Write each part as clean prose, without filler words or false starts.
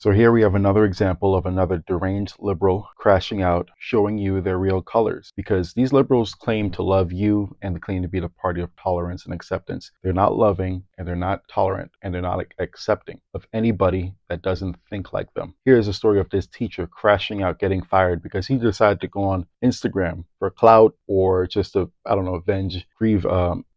So here we have another example of another deranged liberal crashing out, showing you their real colors. Because these liberals claim to love you and they claim to be the party of tolerance and acceptance. They're not loving and they're not tolerant and they're not accepting of anybody that doesn't think like them. Here's a story of this teacher crashing out, getting fired because he decided to go on Instagram for clout or just to,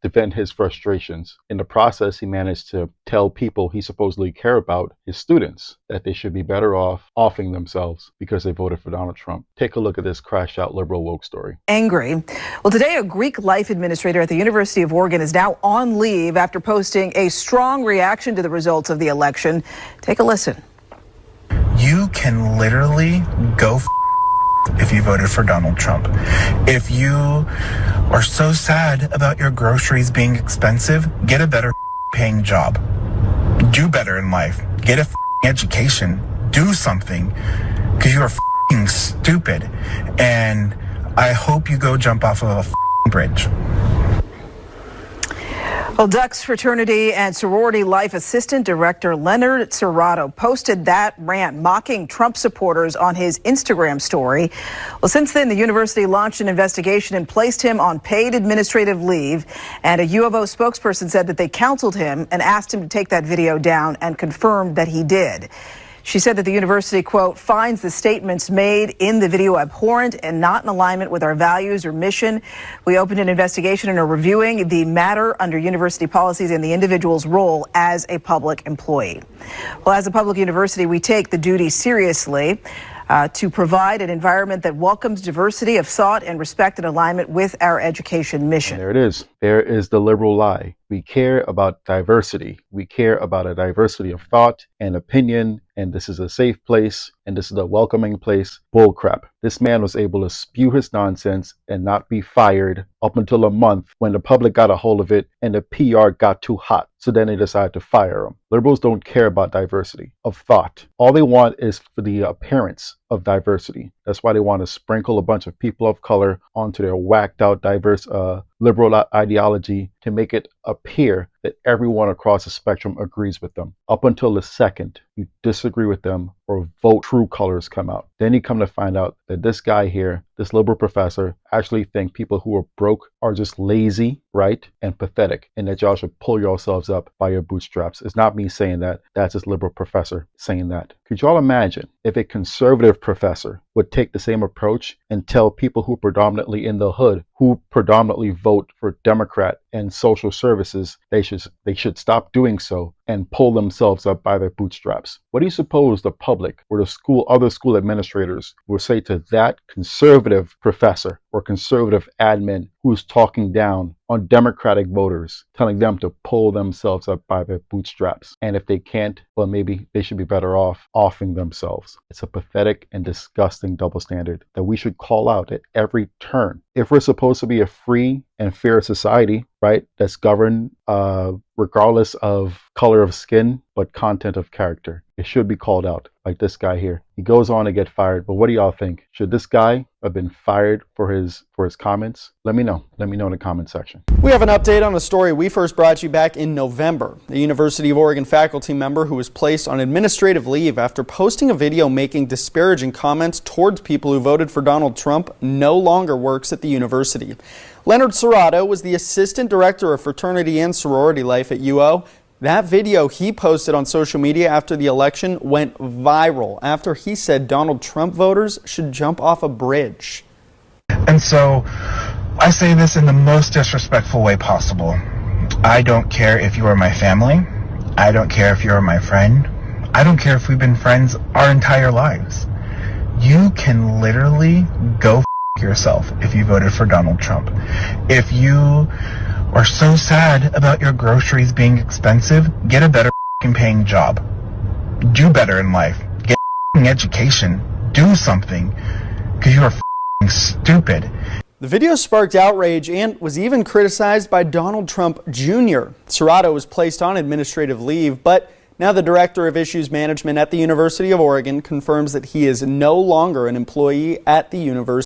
defend his frustrations. In the process, he managed to tell people he supposedly care about, his students, that they should be better off offing themselves because they voted for Donald Trump. Take a look at this crash out liberal woke story. Angry. Well, today a Greek life administrator at the University of Oregon is now on leave after posting a strong reaction to the results of the election. Take a listen. You can literally go if you voted for Donald Trump. If you are so sad about your groceries being expensive, get a better paying job. Do better in life. Get a education. Do something. Because you are stupid. And I hope you go jump off of a bridge. Well, Ducks Fraternity and Sorority Life Assistant Director Leonard Serrato posted that rant mocking Trump supporters on his Instagram story. Well, since then, the university launched an investigation and placed him on paid administrative leave. And a U of O spokesperson said that they counseled him and asked him to take that video down and confirmed that he did. She said that the university, quote, finds the statements made in the video abhorrent and not in alignment with our values or mission. We opened an investigation and are reviewing the matter under university policies and the individual's role as a public employee. Well, as a public university, we take the duty seriously to provide an environment that welcomes diversity of thought and respect in alignment with our education mission. And there it is. There is the liberal lie. We care about diversity. We care about a diversity of thought and opinion, and this is a safe place, and this is a welcoming place. Bullcrap. This man was able to spew his nonsense and not be fired up until a month when the public got a hold of it and the PR got too hot. So then they decided to fire him. Liberals don't care about diversity of thought. All they want is for the appearance of diversity. That's why they want to sprinkle a bunch of people of color onto their whacked out diverse liberal ideology to make it appear that everyone across the spectrum agrees with them. Up until the second you disagree with them or vote true colors come out. Then you come to find out that this guy here, this liberal professor, actually think people who are broke are just lazy, right, and pathetic, and that y'all should pull yourselves up by your bootstraps. It's not me saying that. That's this liberal professor saying that. Could y'all imagine if a conservative professor would take the same approach and tell people who are predominantly in the hood, who predominantly vote for Democrat and social services, they should stop doing so and pull themselves up by their bootstraps? What do you suppose the public or the other school administrators will say to that conservative professor or conservative admin who's talking down on Democratic voters, telling them to pull themselves up by their bootstraps? And if they can't, well, maybe they should be better off offing themselves. It's a pathetic and disgusting double standard that we should call out at every turn. If we're supposed to be a free and fair society, right, that's governed regardless of color of skin, but content of character, it should be called out, like this guy here. He goes on to get fired, but what do y'all think? Should this guy have been fired for his comments? Let me know. Let me know in the comment section. We have an update on a story we first brought you back in November. A University of Oregon faculty member who was placed on administrative leave after posting a video making disparaging comments towards people who voted for Donald Trump no longer works at the university. Leonard Serrato was the assistant director of fraternity and sorority life at UO. That video he posted on social media after the election went viral after he said Donald Trump voters should jump off a bridge. And so I say this in the most disrespectful way possible. I don't care if you are my family. I don't care if you're my friend. I don't care if we've been friends our entire lives. You can literally go yourself if you voted for Donald Trump. If you are so sad about your groceries being expensive, get a better paying job. Do better in life. Get education. Do something. Because you are stupid. The video sparked outrage and was even criticized by Donald Trump Jr. Serrato was placed on administrative leave, but now the director of issues management at the University of Oregon confirms that he is no longer an employee at the university.